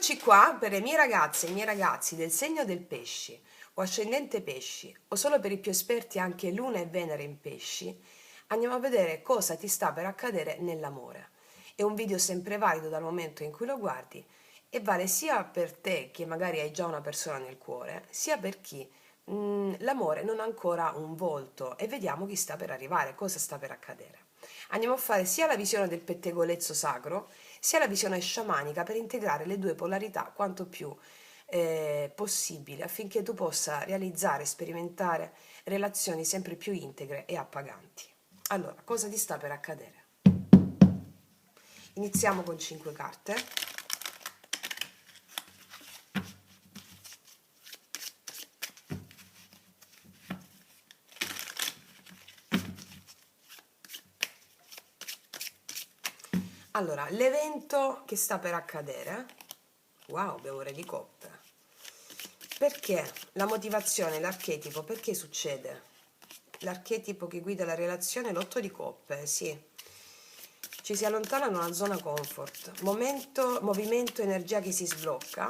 Eccoci qua per le mie ragazze e i miei ragazzi del segno del pesci o ascendente pesci o solo per i più esperti anche luna e venere in pesci. Andiamo a vedere cosa ti sta per accadere nell'amore. È un video sempre valido dal momento in cui lo guardi e vale sia per te che magari hai già una persona nel cuore, sia per chi l'amore non ha ancora un volto e vediamo chi sta per arrivare, cosa sta per accadere. Andiamo a fare sia la visione del pettegolezzo sacro, sia la visione sciamanica per integrare le due polarità quanto più possibile affinché tu possa realizzare e sperimentare relazioni sempre più integre e appaganti. Allora, cosa ti sta per accadere? Iniziamo con 5 carte. Allora, l'evento che sta per accadere, wow, abbiamo Re di Coppe. Perché la motivazione, l'archetipo, perché succede? L'archetipo che guida la relazione è l'8 di Coppe, sì. Ci si allontana da una zona comfort, movimento, energia che si sblocca.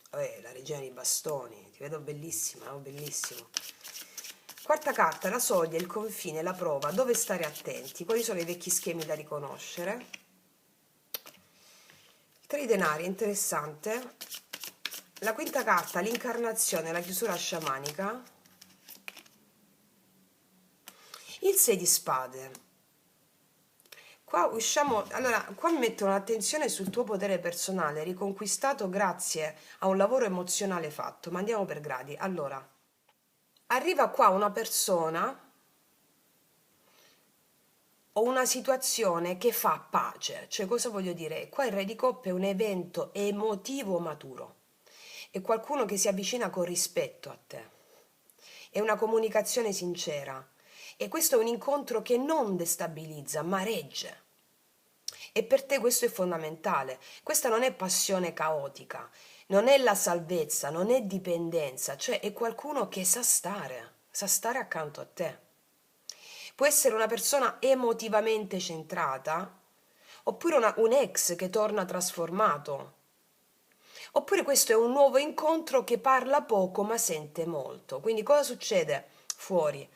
La regina di bastoni, ti vedo bellissima, no? Bellissimo. Quarta carta, la soglia, il confine, la prova, dove stare attenti, quali sono i vecchi schemi da riconoscere. 3 denari, interessante. La quinta carta, l'incarnazione, la chiusura sciamanica. Il 6 di spade. Qua usciamo, allora, qua mi mettono l'attenzione sul tuo potere personale, riconquistato grazie a un lavoro emozionale fatto, ma andiamo per gradi. Allora, arriva qua una persona o una situazione che fa pace, cioè cosa voglio dire? Qua il Re di Coppe è un evento emotivo maturo, è qualcuno che si avvicina con rispetto a te, è una comunicazione sincera e questo è un incontro che non destabilizza ma regge. E per te questo è fondamentale. Questa non è passione caotica, non è la salvezza, non è dipendenza, cioè è qualcuno che sa stare accanto a te. Può essere una persona emotivamente centrata, oppure un ex che torna trasformato. Oppure questo è un nuovo incontro che parla poco ma sente molto. Quindi cosa succede fuori?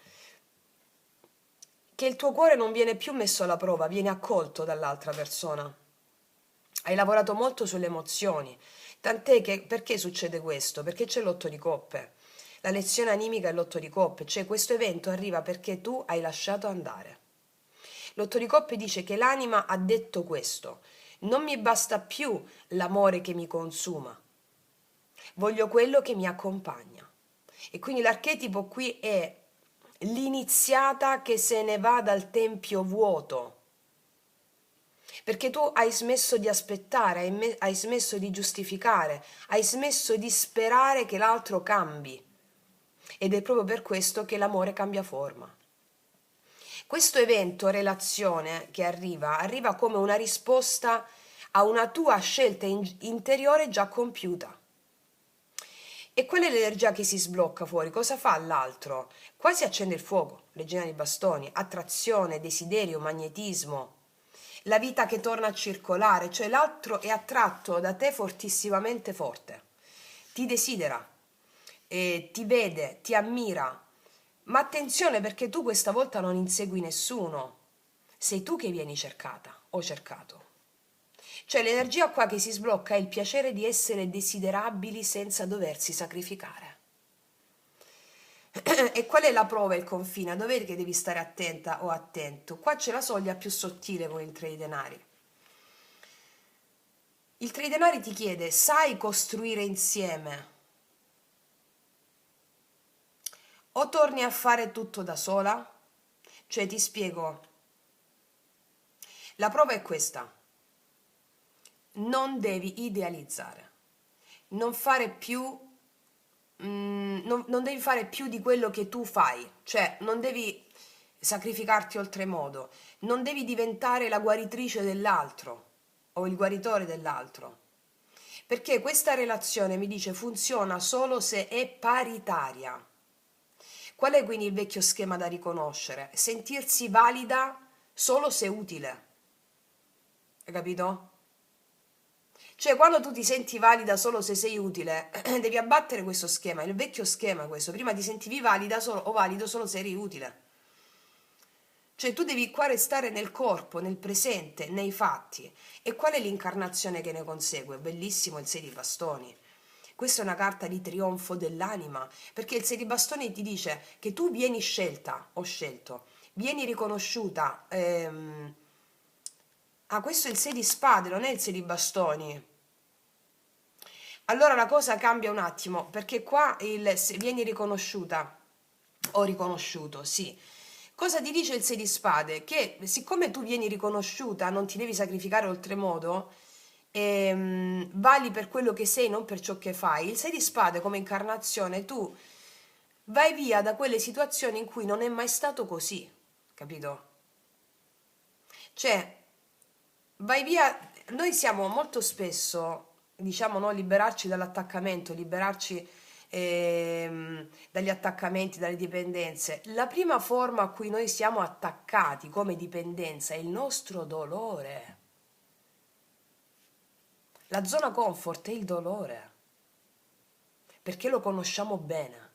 Che il tuo cuore non viene più messo alla prova, viene accolto dall'altra persona. Hai lavorato molto sulle emozioni, tant'è che perché succede questo? Perché c'è l'8 di coppe. La lezione animica è l'8 di coppe, cioè questo evento arriva perché tu hai lasciato andare. L'8 di coppe dice che l'anima ha detto questo: non mi basta più l'amore che mi consuma, voglio quello che mi accompagna. E quindi l'archetipo qui è l'iniziata che se ne va dal tempio vuoto, perché tu hai smesso di aspettare, hai smesso di giustificare, hai smesso di sperare che l'altro cambi. Ed è proprio per questo che l'amore cambia forma. Questo evento, relazione che arriva come una risposta a una tua scelta interiore già compiuta. E qual è l'energia che si sblocca fuori? Cosa fa l'altro? Qua si accende il fuoco, regina di bastoni, attrazione, desiderio, magnetismo, la vita che torna a circolare, cioè l'altro è attratto da te fortissimamente forte, ti desidera, ti vede, ti ammira, ma attenzione perché tu questa volta non insegui nessuno, sei tu che vieni cercata o cercato. Cioè l'energia qua che si sblocca è il piacere di essere desiderabili senza doversi sacrificare. E qual è la prova e il confine? Dov'è che devi stare attenta o attento? Qua c'è la soglia più sottile con il 3 di denari. Il 3 di denari ti chiede: sai costruire insieme? O torni a fare tutto da sola? Cioè ti spiego, la prova è questa: non devi idealizzare, non fare più, non devi fare più di quello che tu fai, cioè non devi sacrificarti oltremodo, non devi diventare la guaritrice dell'altro o il guaritore dell'altro, perché questa relazione, mi dice, funziona solo se è paritaria. Qual è quindi il vecchio schema da riconoscere? Sentirsi valida solo se utile. Hai capito? Cioè, quando tu ti senti valida solo se sei utile, devi abbattere questo schema, il vecchio schema questo. Prima ti sentivi valida solo, o valido solo se eri utile. Cioè, tu devi qua restare nel corpo, nel presente, nei fatti. E qual è l'incarnazione che ne consegue? Bellissimo il 6 di bastoni. Questa è una carta di trionfo dell'anima, perché il 6 di bastoni ti dice che tu vieni scelta, o scelto, vieni riconosciuta. Ah, questo è il 6 di spade, non è il 6 di bastoni. Allora la cosa cambia un attimo, perché qua vieni riconosciuta o riconosciuto, sì. Cosa ti dice il 6 di spade? Che siccome tu vieni riconosciuta, non ti devi sacrificare oltremodo, vali per quello che sei, non per ciò che fai. Il 6 di spade come incarnazione, tu vai via da quelle situazioni in cui non è mai stato così, capito? Cioè, vai via, noi siamo molto spesso, diciamo, no, liberarci dall'attaccamento, liberarci dagli attaccamenti, dalle dipendenze. La prima forma a cui noi siamo attaccati come dipendenza è il nostro dolore. La zona comfort è il dolore, perché lo conosciamo bene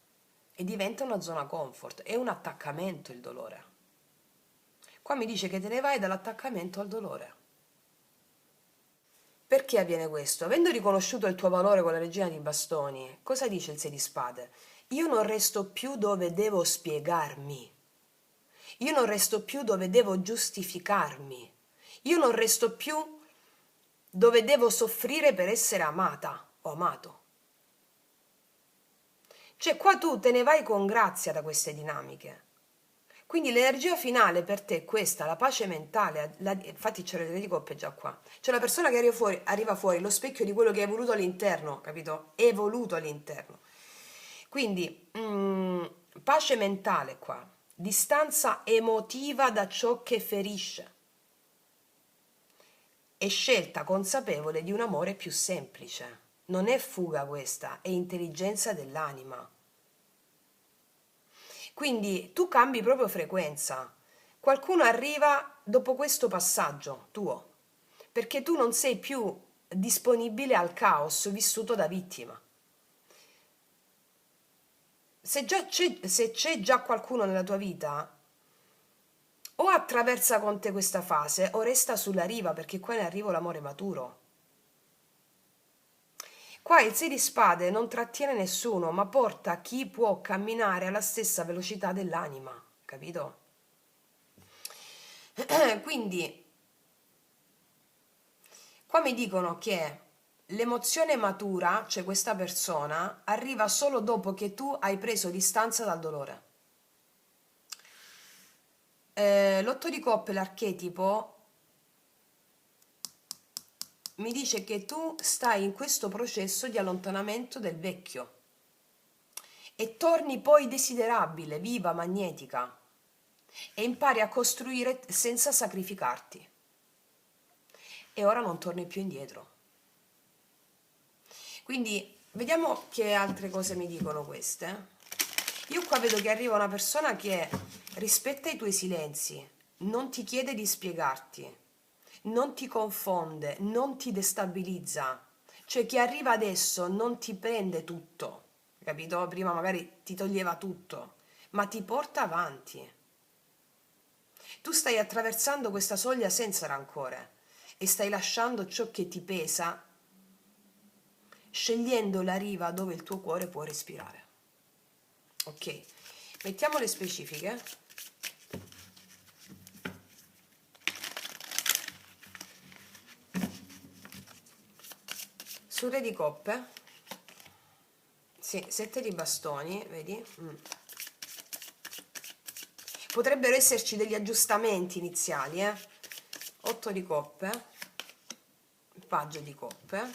e diventa una zona comfort, è un attaccamento il dolore. Qua mi dice che te ne vai dall'attaccamento al dolore. Perché avviene questo? Avendo riconosciuto il tuo valore con la regina di bastoni, cosa dice il 6 di spade? Io non resto più dove devo spiegarmi. Io non resto più dove devo giustificarmi. Io non resto più dove devo soffrire per essere amata o amato. Cioè qua tu te ne vai con grazia da queste dinamiche. Quindi l'energia finale per te è questa, la pace mentale, infatti c'è le di coppie già qua. C'è la persona che arriva fuori, lo specchio di quello che hai voluto all'interno, capito? Evoluto all'interno. Quindi, pace mentale qua, distanza emotiva da ciò che ferisce e scelta consapevole di un amore più semplice. Non è fuga questa, è intelligenza dell'anima. Quindi tu cambi proprio frequenza. Qualcuno arriva dopo questo passaggio tuo, perché tu non sei più disponibile al caos vissuto da vittima. Se c'è già qualcuno nella tua vita, o attraversa con te questa fase o resta sulla riva, perché qua ne arriva l'amore maturo. Qua il 6 di spade non trattiene nessuno, ma porta chi può camminare alla stessa velocità dell'anima, capito? Quindi, qua mi dicono che l'emozione matura, cioè questa persona, arriva solo dopo che tu hai preso distanza dal dolore. L'otto di coppe, l'archetipo, mi dice che tu stai in questo processo di allontanamento del vecchio e torni poi desiderabile, viva, magnetica e impari a costruire senza sacrificarti. E ora non torni più indietro. Quindi vediamo che altre cose mi dicono queste. Io qua vedo che arriva una persona che rispetta i tuoi silenzi, non ti chiede di spiegarti, non ti confonde, non ti destabilizza. Cioè chi arriva adesso non ti prende tutto, capito? Prima magari ti toglieva tutto, ma ti porta avanti. Tu stai attraversando questa soglia senza rancore e stai lasciando ciò che ti pesa, scegliendo la riva dove il tuo cuore può respirare. Ok, mettiamo le specifiche. Sul re di coppe, sì, 7 di bastoni, vedi? Potrebbero esserci degli aggiustamenti iniziali, 8 di coppe, paggio di coppe,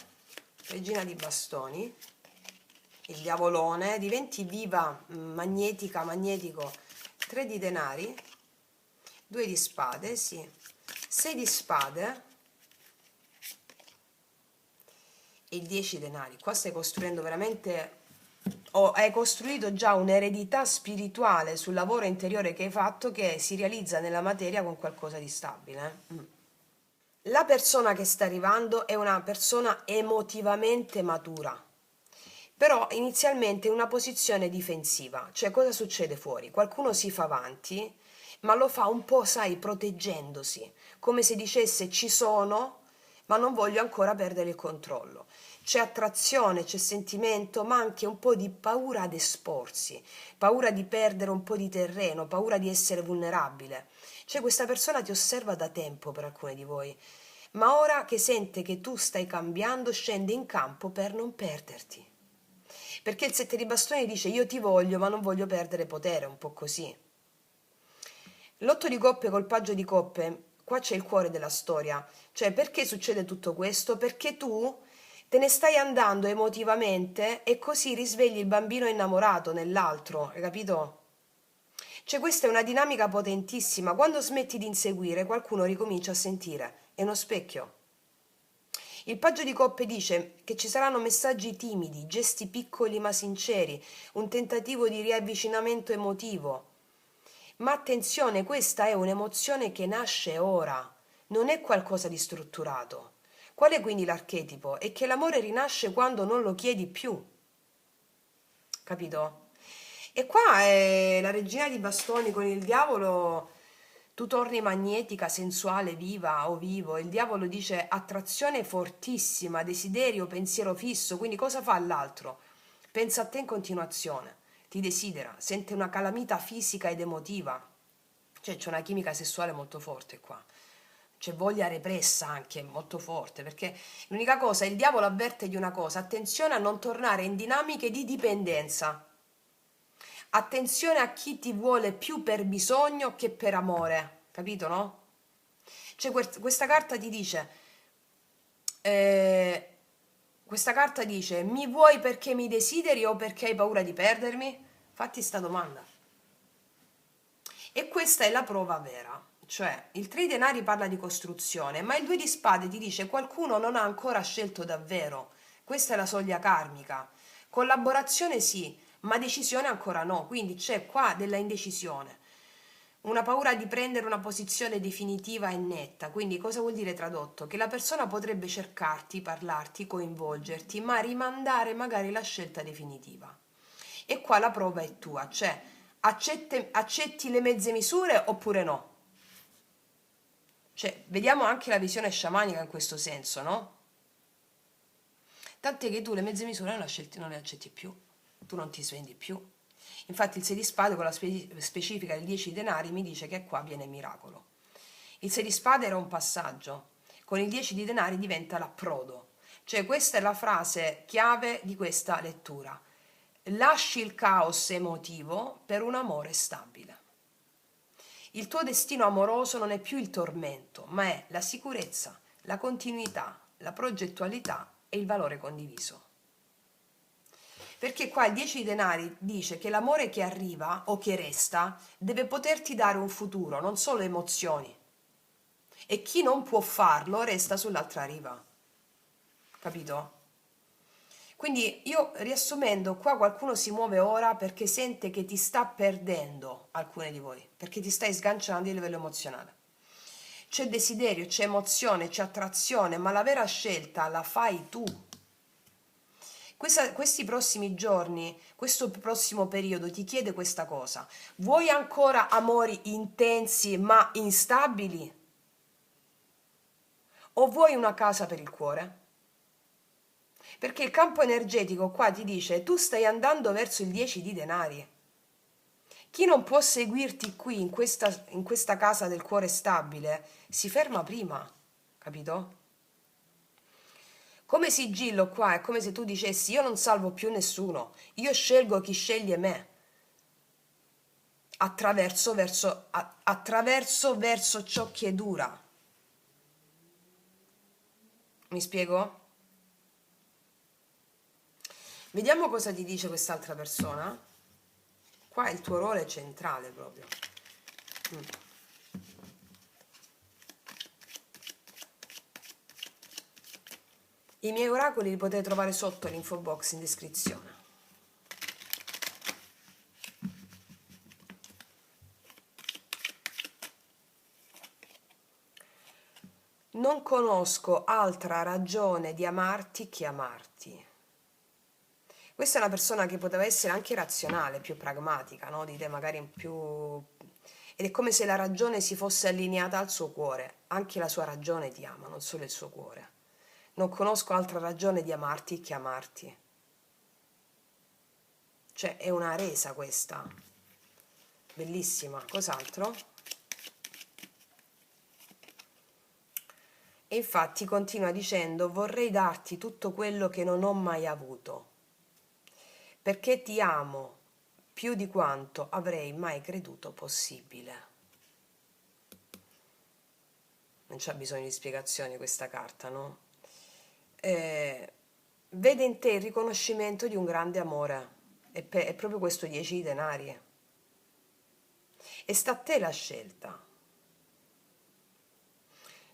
regina di bastoni, il diavolone, diventi viva, magnetica, magnetico, 3 di denari, 2 di spade, sì, 6 di spade e 10 denari. Qua stai costruendo veramente, o hai costruito già un'eredità spirituale sul lavoro interiore che hai fatto, che si realizza nella materia con qualcosa di stabile. la persona che sta arrivando è una persona emotivamente matura, però inizialmente in una posizione difensiva. Cioè, cosa succede fuori? Qualcuno si fa avanti, ma lo fa un po', sai, proteggendosi, come se dicesse ci sono, ma non voglio ancora perdere il controllo. C'è attrazione, c'è sentimento, ma anche un po' di paura ad esporsi, paura di perdere un po' di terreno, paura di essere vulnerabile. Cioè, questa persona ti osserva da tempo per alcuni di voi, ma ora che sente che tu stai cambiando, scende in campo per non perderti. Perché il sette di bastoni dice io ti voglio, ma non voglio perdere potere, un po' così. L'otto di coppe col paggio di coppe, qua c'è il cuore della storia. Cioè, perché succede tutto questo? Perché tu te ne stai andando emotivamente e così risvegli il bambino innamorato nell'altro, hai capito? Cioè, questa è una dinamica potentissima. Quando smetti di inseguire, qualcuno ricomincia a sentire. È uno specchio. Il paggio di coppe dice che ci saranno messaggi timidi, gesti piccoli ma sinceri, un tentativo di riavvicinamento emotivo. Ma attenzione, questa è un'emozione che nasce ora, non è qualcosa di strutturato. Qual è quindi l'archetipo? È che l'amore rinasce quando non lo chiedi più, capito? E qua è la regina di bastoni con il diavolo, tu torni magnetica, sensuale, viva o vivo. Il diavolo dice attrazione fortissima, desiderio, pensiero fisso. Quindi cosa fa l'altro? Pensa a te in continuazione, ti desidera, sente una calamita fisica ed emotiva. Cioè c'è una chimica sessuale molto forte qua. C'è voglia repressa anche molto forte, perché l'unica cosa, il diavolo avverte di una cosa, attenzione a non tornare in dinamiche di dipendenza. Attenzione a chi ti vuole più per bisogno che per amore, capito, no? Cioè questa carta ti dice, eh, questa carta dice, mi vuoi perché mi desideri o perché hai paura di perdermi? Fatti sta domanda. E questa è la prova vera. Cioè, il 3 di denari parla di costruzione, ma il 2 di spade ti dice qualcuno non ha ancora scelto davvero. Questa è la soglia karmica. Collaborazione sì, ma decisione ancora no. Quindi c'è qua della indecisione. Una paura di prendere una posizione definitiva e netta. Quindi cosa vuol dire tradotto? Che la persona potrebbe cercarti, parlarti, coinvolgerti, ma rimandare magari la scelta definitiva. E qua la prova è tua, cioè accetti le mezze misure oppure no? Cioè, vediamo anche la visione sciamanica in questo senso, no? Tant'è che tu le mezze misure non le accetti più, tu non ti svendi più. Infatti il 6 di spade con la specifica del 10 denari mi dice che qua viene il miracolo. Il 6 di spade era un passaggio, con il 10 di denari diventa l'approdo. Cioè questa è la frase chiave di questa lettura. Lasci il caos emotivo per un amore stabile. Il tuo destino amoroso non è più il tormento, ma è la sicurezza, la continuità, la progettualità e il valore condiviso. Perché qua il 10 di denari dice che l'amore che arriva o che resta deve poterti dare un futuro, non solo emozioni. E chi non può farlo resta sull'altra riva. Capito? Quindi io riassumendo, qua qualcuno si muove ora perché sente che ti sta perdendo alcune di voi, perché ti stai sganciando a livello emozionale. C'è desiderio, c'è emozione, c'è attrazione, ma la vera scelta la fai tu. Questi prossimi giorni, questo prossimo periodo ti chiede questa cosa. Vuoi ancora amori intensi ma instabili? O vuoi una casa per il cuore? Perché il campo energetico qua ti dice tu stai andando verso il 10 di denari. Chi non può seguirti qui in questa casa del cuore stabile si ferma prima, capito? Come sigillo qua è come se tu dicessi io non salvo più nessuno, io scelgo chi sceglie me. Attraverso verso ciò che dura. Mi spiego? Vediamo cosa ti dice quest'altra persona. Qua il tuo ruolo è centrale proprio. I miei oracoli li potete trovare sotto l'info box in descrizione. non conosco altra ragione di amarti che amarti. Questa è una persona che poteva essere anche razionale, più pragmatica, no? Di te magari più... Ed è come se la ragione si fosse allineata al suo cuore. Anche la sua ragione ti ama, non solo il suo cuore. Non conosco altra ragione di amarti che amarti. Cioè, è una resa questa. Bellissima. Cos'altro? E infatti continua dicendo: vorrei darti tutto quello che non ho mai avuto, perché ti amo più di quanto avrei mai creduto possibile. Non c'è bisogno di spiegazioni questa carta, no? Vede in te il riconoscimento di un grande amore. È proprio questo 10 di denari. E sta a te la scelta.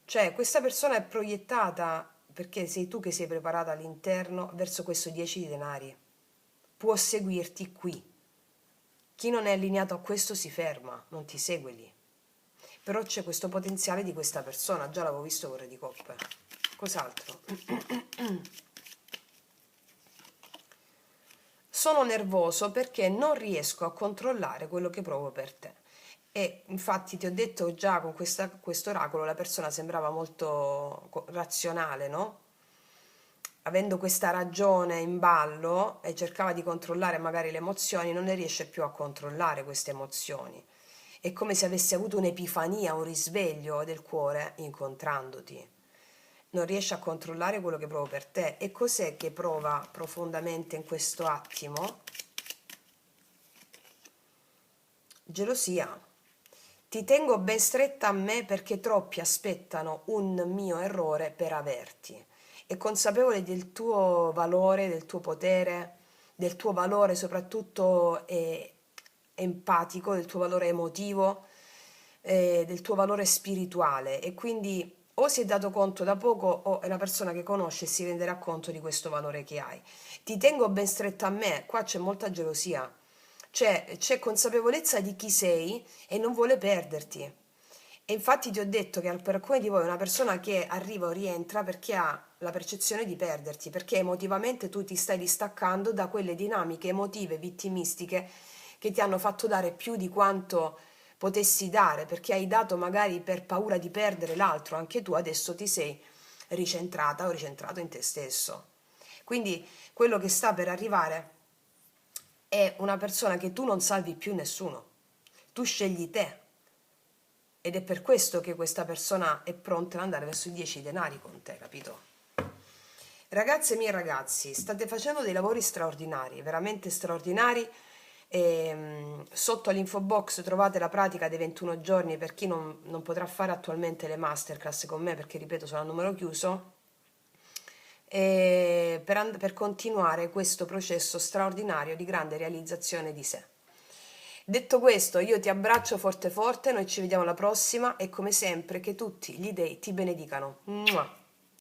Cioè, questa persona è proiettata, perché sei tu che sei preparata all'interno, verso questo 10 di denari. Può seguirti qui. Chi non è allineato a questo si ferma, non ti segue lì. Però c'è questo potenziale di questa persona, già l'avevo visto con Re di Coppe. Cos'altro? Sono nervoso perché non riesco a controllare quello che provo per te. E infatti ti ho detto già con questo oracolo la persona sembrava molto razionale, no? Avendo questa ragione in ballo e cercava di controllare magari le emozioni, non ne riesce più a controllare queste emozioni. È come se avesse avuto un'epifania, un risveglio del cuore incontrandoti. Non riesce a controllare quello che provo per te. E cos'è che prova profondamente in questo attimo? Gelosia. Ti tengo ben stretta a me perché troppi aspettano un mio errore per averti. È consapevole del tuo valore, del tuo potere, del tuo valore soprattutto empatico, del tuo valore emotivo, del tuo valore spirituale, e quindi o si è dato conto da poco o è una persona che conosce e si renderà conto di questo valore che hai. Ti tengo ben stretta a me, qua c'è molta gelosia, c'è consapevolezza di chi sei e non vuole perderti. E infatti ti ho detto che per alcuni di voi è una persona che arriva o rientra perché ha la percezione di perderti, perché emotivamente tu ti stai distaccando da quelle dinamiche emotive vittimistiche che ti hanno fatto dare più di quanto potessi dare, perché hai dato magari per paura di perdere l'altro, anche tu adesso ti sei ricentrata o ricentrato in te stesso. Quindi quello che sta per arrivare è una persona che tu non salvi più nessuno, tu scegli te. Ed è per questo che questa persona è pronta ad andare verso i 10 denari con te, capito? Ragazze mie e ragazzi, state facendo dei lavori straordinari, veramente straordinari. Sotto all'info box trovate la pratica dei 21 giorni per chi non potrà fare attualmente le masterclass con me, perché ripeto sono a numero chiuso, e per continuare questo processo straordinario di grande realizzazione di sé. Detto questo, io ti abbraccio forte forte, noi ci vediamo alla prossima e come sempre che tutti gli dei ti benedicano. Mua.